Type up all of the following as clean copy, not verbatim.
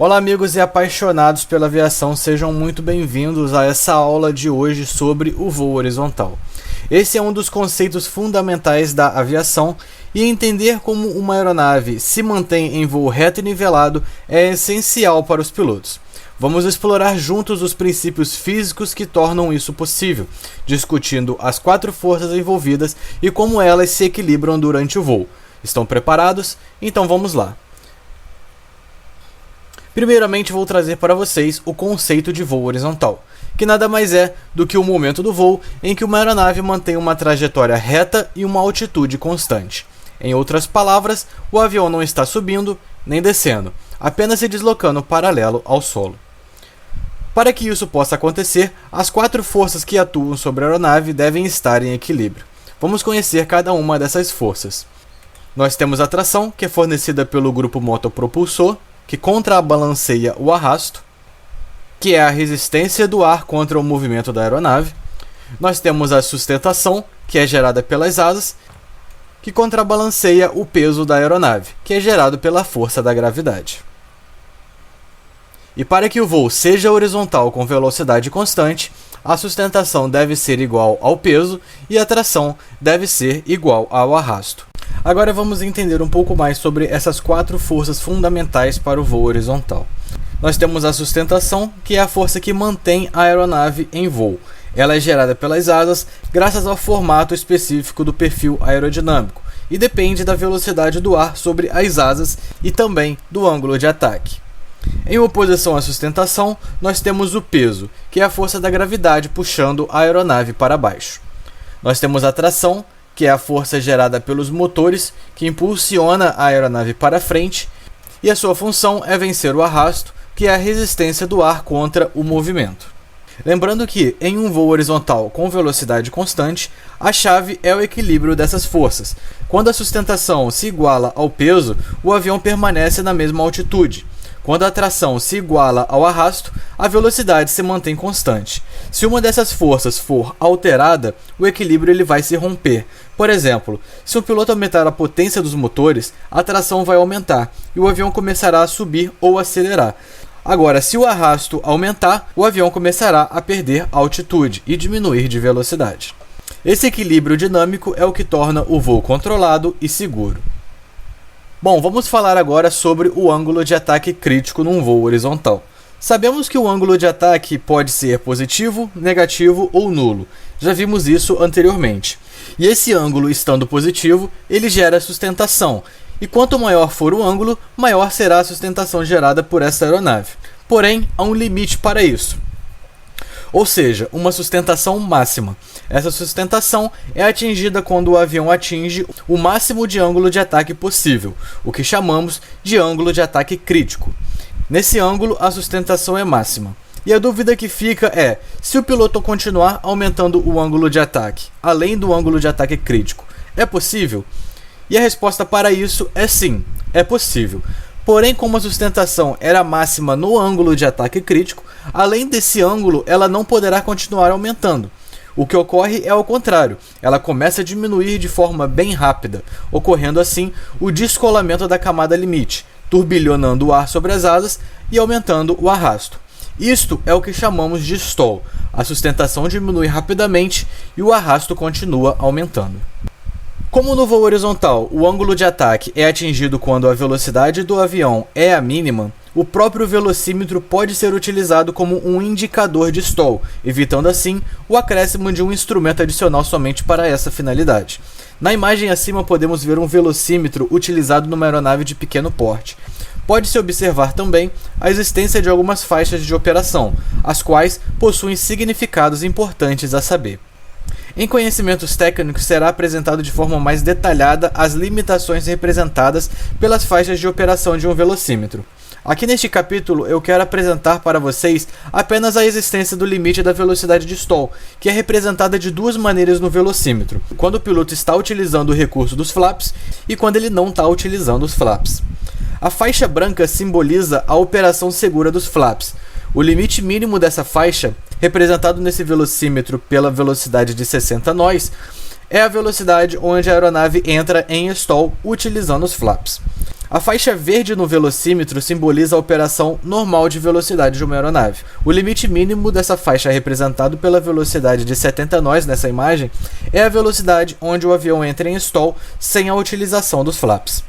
Olá amigos e apaixonados pela aviação, sejam muito bem-vindos a essa aula de hoje sobre o voo horizontal. Esse é um dos conceitos fundamentais da aviação e entender como uma aeronave se mantém em voo reto e nivelado é essencial para os pilotos. Vamos explorar juntos os princípios físicos que tornam isso possível, discutindo as 4 forças envolvidas e como elas se equilibram durante o voo. Estão preparados? Então vamos lá! Primeiramente vou trazer para vocês o conceito de voo horizontal, que nada mais é do que o momento do voo em que uma aeronave mantém uma trajetória reta e uma altitude constante. Em outras palavras, o avião não está subindo nem descendo, apenas se deslocando paralelo ao solo. Para que isso possa acontecer, as 4 forças que atuam sobre a aeronave devem estar em equilíbrio. Vamos conhecer cada uma dessas forças. Nós temos a tração, que é fornecida pelo grupo motopropulsor, que contrabalanceia o arrasto, que é a resistência do ar contra o movimento da aeronave. Nós temos a sustentação, que é gerada pelas asas, que contrabalanceia o peso da aeronave, que é gerado pela força da gravidade. E para que o voo seja horizontal com velocidade constante, a sustentação deve ser igual ao peso e a tração deve ser igual ao arrasto. Agora vamos entender um pouco mais sobre essas 4 forças fundamentais para o voo horizontal. Nós temos a sustentação, que é a força que mantém a aeronave em voo. Ela é gerada pelas asas graças ao formato específico do perfil aerodinâmico e depende da velocidade do ar sobre as asas e também do ângulo de ataque. Em oposição à sustentação, nós temos o peso, que é a força da gravidade puxando a aeronave para baixo. Nós temos a tração, que é a força gerada pelos motores que impulsiona a aeronave para frente, e a sua função é vencer o arrasto, que é a resistência do ar contra o movimento. Lembrando que, em um voo horizontal com velocidade constante, a chave é o equilíbrio dessas forças. Quando a sustentação se iguala ao peso, o avião permanece na mesma altitude. Quando a tração se iguala ao arrasto, a velocidade se mantém constante. Se uma dessas forças for alterada, o equilíbrio vai se romper. Por exemplo, se o piloto aumentar a potência dos motores, a tração vai aumentar e o avião começará a subir ou acelerar. Agora, se o arrasto aumentar, o avião começará a perder altitude e diminuir de velocidade. Esse equilíbrio dinâmico é o que torna o voo controlado e seguro. Bom, vamos falar agora sobre o ângulo de ataque crítico num voo horizontal. Sabemos que o ângulo de ataque pode ser positivo, negativo ou nulo. Já vimos isso anteriormente. E esse ângulo estando positivo, ele gera sustentação. E quanto maior for o ângulo, maior será a sustentação gerada por essa aeronave. Porém, há um limite para isso. Ou seja, uma sustentação máxima. Essa sustentação é atingida quando o avião atinge o máximo de ângulo de ataque possível, o que chamamos de ângulo de ataque crítico. Nesse ângulo, a sustentação é máxima. E a dúvida que fica é, se o piloto continuar aumentando o ângulo de ataque, além do ângulo de ataque crítico, é possível? E a resposta para isso é sim, é possível. Porém, como a sustentação era máxima no ângulo de ataque crítico, além desse ângulo, ela não poderá continuar aumentando. O que ocorre é ao contrário, ela começa a diminuir de forma bem rápida, ocorrendo assim o descolamento da camada limite, turbilhonando o ar sobre as asas e aumentando o arrasto. Isto é o que chamamos de stall. A sustentação diminui rapidamente e o arrasto continua aumentando. Como no voo horizontal, o ângulo de ataque é atingido quando a velocidade do avião é a mínima, o próprio velocímetro pode ser utilizado como um indicador de stall, evitando assim o acréscimo de um instrumento adicional somente para essa finalidade. Na imagem acima podemos ver um velocímetro utilizado numa aeronave de pequeno porte. Pode-se observar também a existência de algumas faixas de operação, as quais possuem significados importantes a saber. Em conhecimentos técnicos será apresentado de forma mais detalhada as limitações representadas pelas faixas de operação de um velocímetro. Aqui neste capítulo eu quero apresentar para vocês apenas a existência do limite da velocidade de stall, que é representada de 2 maneiras no velocímetro, quando o piloto está utilizando o recurso dos flaps e quando ele não está utilizando os flaps. A faixa branca simboliza a operação segura dos flaps. O limite mínimo dessa faixa, representado nesse velocímetro pela velocidade de 60 nós, é a velocidade onde a aeronave entra em stall utilizando os flaps. A faixa verde no velocímetro simboliza a operação normal de velocidade de uma aeronave. O limite mínimo dessa faixa, representado pela velocidade de 70 nós nessa imagem, é a velocidade onde o avião entra em stall sem a utilização dos flaps.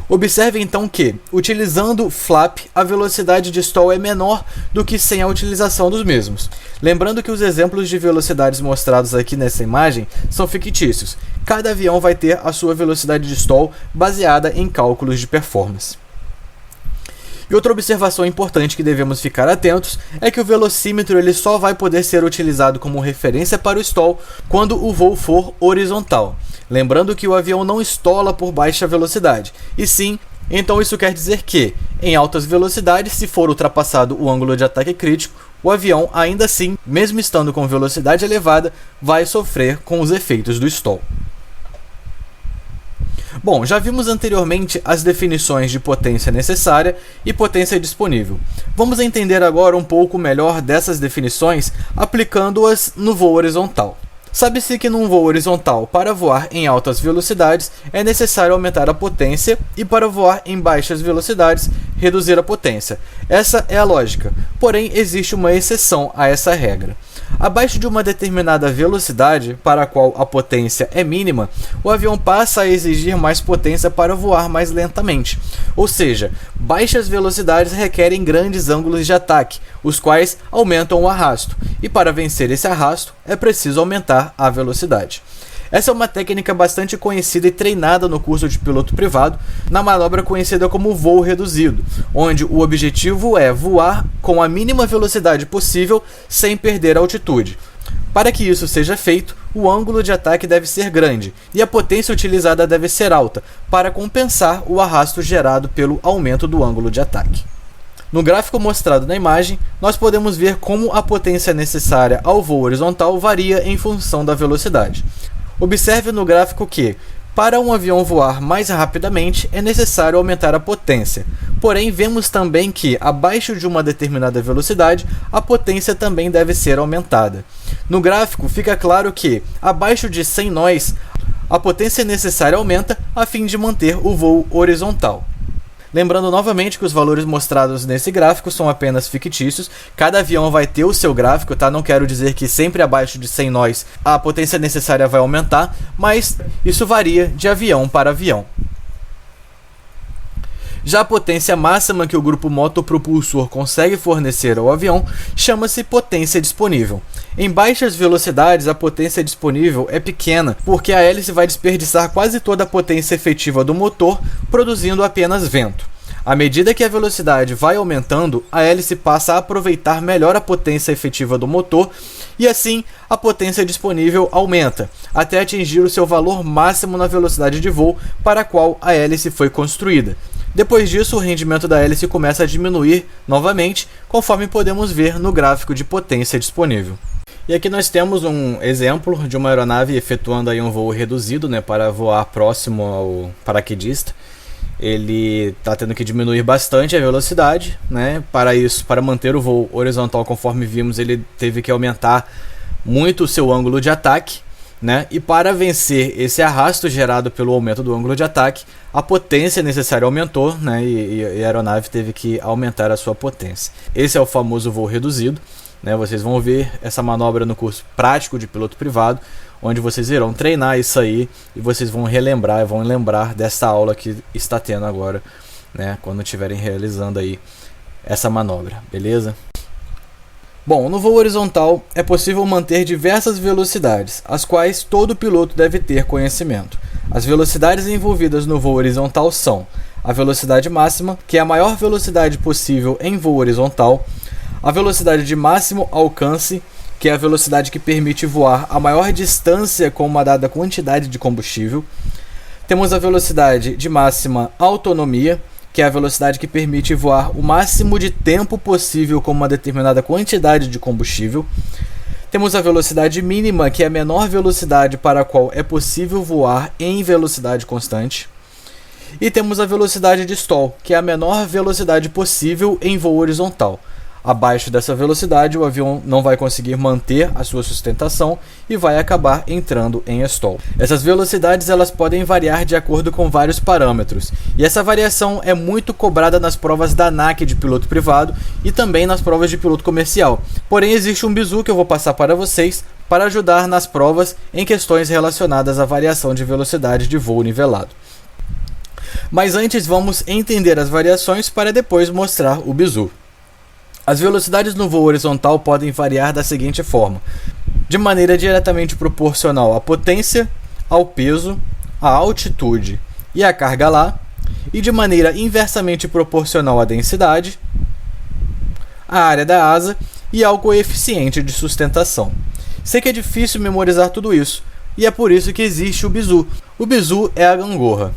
Observe então que, utilizando flap, a velocidade de stall é menor do que sem a utilização dos mesmos. Lembrando que os exemplos de velocidades mostrados aqui nessa imagem são fictícios. Cada avião vai ter a sua velocidade de stall baseada em cálculos de performance. E outra observação importante que devemos ficar atentos é que o velocímetro ele só vai poder ser utilizado como referência para o stall quando o voo for horizontal. Lembrando que o avião não estola por baixa velocidade, e sim, então isso quer dizer que, em altas velocidades, se for ultrapassado o ângulo de ataque crítico, o avião ainda assim, mesmo estando com velocidade elevada, vai sofrer com os efeitos do stall. Bom, já vimos anteriormente as definições de potência necessária e potência disponível. Vamos entender agora um pouco melhor dessas definições aplicando-as no voo horizontal. Sabe-se que num voo horizontal, para voar em altas velocidades, é necessário aumentar a potência e para voar em baixas velocidades, reduzir a potência. Essa é a lógica, porém existe uma exceção a essa regra. Abaixo de uma determinada velocidade, para a qual a potência é mínima, o avião passa a exigir mais potência para voar mais lentamente. Ou seja, baixas velocidades requerem grandes ângulos de ataque, os quais aumentam o arrasto, e para vencer esse arrasto é preciso aumentar a velocidade. Essa é uma técnica bastante conhecida e treinada no curso de piloto privado, na manobra conhecida como voo reduzido, onde o objetivo é voar com a mínima velocidade possível sem perder a altitude. Para que isso seja feito, o ângulo de ataque deve ser grande e a potência utilizada deve ser alta, para compensar o arrasto gerado pelo aumento do ângulo de ataque. No gráfico mostrado na imagem, nós podemos ver como a potência necessária ao voo horizontal varia em função da velocidade. Observe no gráfico que, para um avião voar mais rapidamente, é necessário aumentar a potência. Porém, vemos também que, abaixo de uma determinada velocidade, a potência também deve ser aumentada. No gráfico, fica claro que, abaixo de 100 nós, a potência necessária aumenta a fim de manter o voo horizontal. Lembrando novamente que os valores mostrados nesse gráfico são apenas fictícios, cada avião vai ter o seu gráfico, tá? Não quero dizer que sempre abaixo de 100 nós a potência necessária vai aumentar, mas isso varia de avião para avião. Já a potência máxima que o grupo motopropulsor consegue fornecer ao avião chama-se potência disponível. Em baixas velocidades, a potência disponível é pequena, porque a hélice vai desperdiçar quase toda a potência efetiva do motor, produzindo apenas vento. À medida que a velocidade vai aumentando, a hélice passa a aproveitar melhor a potência efetiva do motor e assim a potência disponível aumenta, até atingir o seu valor máximo na velocidade de voo para a qual a hélice foi construída. Depois disso, o rendimento da hélice começa a diminuir novamente, conforme podemos ver no gráfico de potência disponível. E aqui nós temos um exemplo de uma aeronave efetuando aí um voo reduzido, para voar próximo ao paraquedista. Ele está tendo que diminuir bastante a velocidade, para isso, para manter o voo horizontal, conforme vimos, ele teve que aumentar muito o seu ângulo de ataque. E para vencer esse arrasto gerado pelo aumento do ângulo de ataque, a potência necessária aumentou, e a aeronave teve que aumentar a sua potência. Esse é o famoso voo reduzido. Vocês vão ver essa manobra no curso prático de piloto privado, onde vocês irão treinar isso aí e vocês vão relembrar, vão lembrar dessa aula que está tendo agora, quando estiverem realizando aí essa manobra, beleza? Bom, no voo horizontal é possível manter diversas velocidades, as quais todo piloto deve ter conhecimento. As velocidades envolvidas no voo horizontal são a velocidade máxima, que é a maior velocidade possível em voo horizontal, a velocidade de máximo alcance, que é a velocidade que permite voar a maior distância com uma dada quantidade de combustível. Temos a velocidade de máxima autonomia, que é a velocidade que permite voar o máximo de tempo possível com uma determinada quantidade de combustível. Temos a velocidade mínima, que é a menor velocidade para a qual é possível voar em velocidade constante. E temos a velocidade de stall, que é a menor velocidade possível em voo horizontal. Abaixo dessa velocidade, o avião não vai conseguir manter a sua sustentação e vai acabar entrando em stall. Essas velocidades elas podem variar de acordo com vários parâmetros, e essa variação é muito cobrada nas provas da ANAC de piloto privado e também nas provas de piloto comercial. Porém, existe um bizu que eu vou passar para vocês para ajudar nas provas em questões relacionadas à variação de velocidade de voo nivelado. Mas antes vamos entender as variações para depois mostrar o bizu. As velocidades no voo horizontal podem variar da seguinte forma: de maneira diretamente proporcional à potência, ao peso, à altitude e à carga lá, e de maneira inversamente proporcional à densidade, à área da asa e ao coeficiente de sustentação. Sei que é difícil memorizar tudo isso, e é por isso que existe o bizu. O bizu é a gangorra.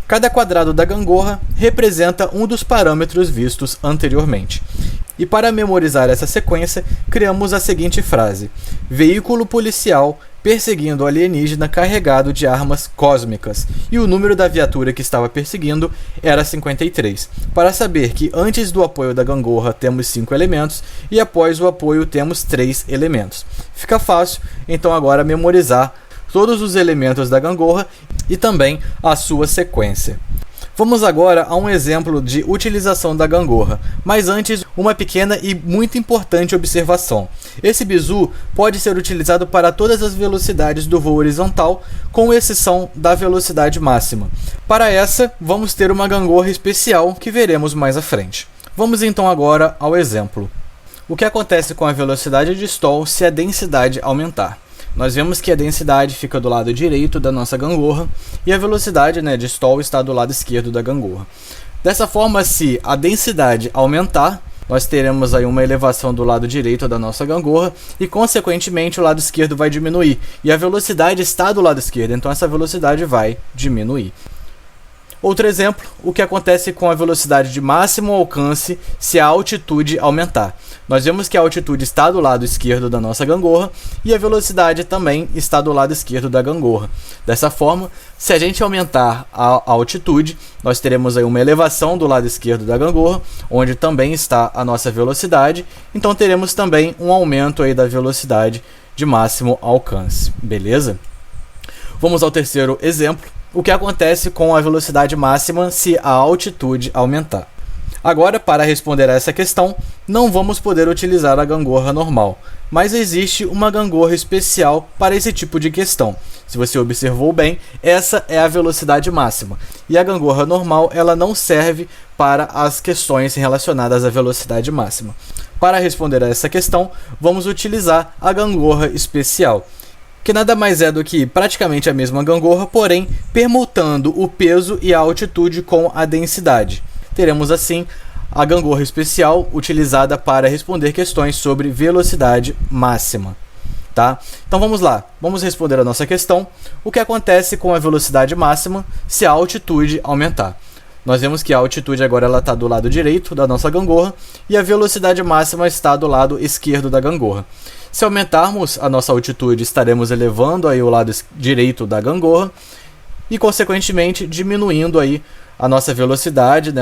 Cada quadrado da gangorra representa um dos parâmetros vistos anteriormente. E para memorizar essa sequência, criamos a seguinte frase: veículo policial perseguindo alienígena carregado de armas cósmicas, e o número da viatura que estava perseguindo era 53, para saber que antes do apoio da gangorra temos 5 elementos e após o apoio temos 3 elementos. Fica fácil, então, agora memorizar todos os elementos da gangorra e também a sua sequência. Vamos agora a um exemplo de utilização da gangorra, mas antes uma pequena e muito importante observação. Esse bizu pode ser utilizado para todas as velocidades do voo horizontal, com exceção da velocidade máxima. Para essa, vamos ter uma gangorra especial que veremos mais à frente. Vamos então agora ao exemplo. O que acontece com a velocidade de stall se a densidade aumentar? Nós vemos que a densidade fica do lado direito da nossa gangorra e a velocidade, de stall está do lado esquerdo da gangorra. Dessa forma, se a densidade aumentar, nós teremos aí uma elevação do lado direito da nossa gangorra e, consequentemente, o lado esquerdo vai diminuir. E a velocidade está do lado esquerdo, então essa velocidade vai diminuir. Outro exemplo, o que acontece com a velocidade de máximo alcance se a altitude aumentar. Nós vemos que a altitude está do lado esquerdo da nossa gangorra e a velocidade também está do lado esquerdo da gangorra. Dessa forma, se a gente aumentar a altitude, nós teremos aí uma elevação do lado esquerdo da gangorra, onde também está a nossa velocidade, então teremos também um aumento aí da velocidade de máximo alcance, beleza? Vamos ao terceiro exemplo. O que acontece com a velocidade máxima se a altitude aumentar? Agora, para responder a essa questão, não vamos poder utilizar a gangorra normal, mas existe uma gangorra especial para esse tipo de questão. Se você observou bem, essa é a velocidade máxima, e a gangorra normal ela não serve para as questões relacionadas à velocidade máxima. Para responder a essa questão, vamos utilizar a gangorra especial, que nada mais é do que praticamente a mesma gangorra, porém permutando o peso e a altitude com a densidade. Teremos assim a gangorra especial utilizada para responder questões sobre velocidade máxima. Tá? Então vamos lá, vamos responder a nossa questão. O que acontece com a velocidade máxima se a altitude aumentar? Nós vemos que a altitude agora está do lado direito da nossa gangorra e a velocidade máxima está do lado esquerdo da gangorra. Se aumentarmos a nossa altitude, estaremos elevando aí o lado direito da gangorra e, consequentemente, diminuindo aí a nossa velocidade,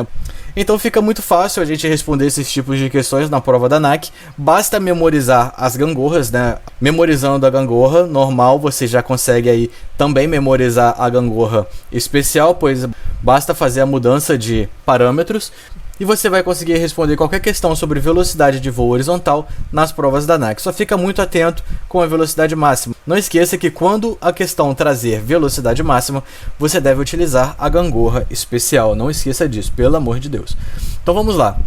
Então fica muito fácil a gente responder esses tipos de questões na prova da ANAC. Basta memorizar as gangorras, Memorizando a gangorra normal, você já consegue aí também memorizar a gangorra especial, pois basta fazer a mudança de parâmetros e você vai conseguir responder qualquer questão sobre velocidade de voo horizontal nas provas da ANAC. Só fica muito atento com a velocidade máxima. Não esqueça que quando a questão trazer velocidade máxima, você deve utilizar a gangorra especial. Não esqueça disso, pelo amor de Deus. Então vamos lá.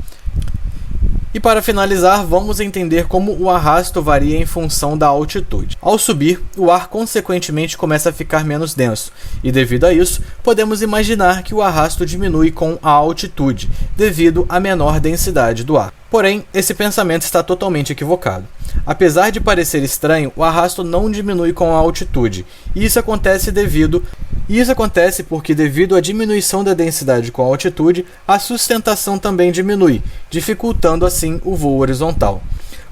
E para finalizar, vamos entender como o arrasto varia em função da altitude. Ao subir, o ar consequentemente começa a ficar menos denso, e devido a isso, podemos imaginar que o arrasto diminui com a altitude, devido à menor densidade do ar. Porém, esse pensamento está totalmente equivocado. Apesar de parecer estranho, o arrasto não diminui com a altitude, e isso acontece porque devido à diminuição da densidade com a altitude, a sustentação também diminui, dificultando assim o voo horizontal.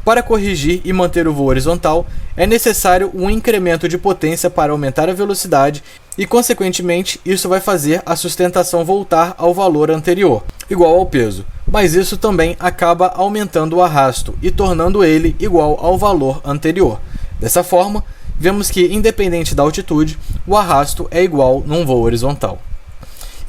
Para corrigir e manter o voo horizontal, é necessário um incremento de potência para aumentar a velocidade e, consequentemente, isso vai fazer a sustentação voltar ao valor anterior, igual ao peso. mas isso também acaba aumentando o arrasto e tornando ele igual ao valor anterior. Dessa forma, vemos que, independente da altitude, o arrasto é igual num voo horizontal.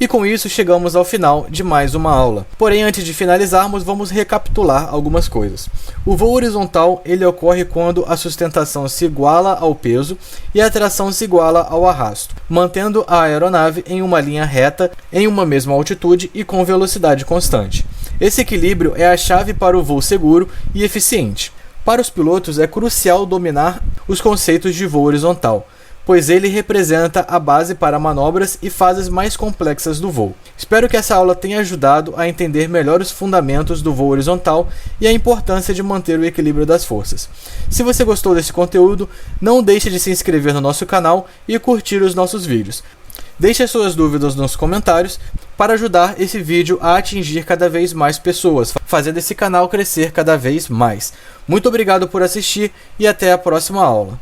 E com isso chegamos ao final de mais uma aula. Porém, antes de finalizarmos, vamos recapitular algumas coisas. O voo horizontal ele ocorre quando a sustentação se iguala ao peso e a tração se iguala ao arrasto, mantendo a aeronave em uma linha reta, em uma mesma altitude e com velocidade constante. Esse equilíbrio é a chave para o voo seguro e eficiente. Para os pilotos é crucial dominar os conceitos de voo horizontal, pois ele representa a base para manobras e fases mais complexas do voo. Espero que essa aula tenha ajudado a entender melhor os fundamentos do voo horizontal e a importância de manter o equilíbrio das forças. Se você gostou desse conteúdo, não deixe de se inscrever no nosso canal e curtir os nossos vídeos. Deixe as suas dúvidas nos comentários para ajudar esse vídeo a atingir cada vez mais pessoas, fazendo esse canal crescer cada vez mais. Muito obrigado por assistir e até a próxima aula.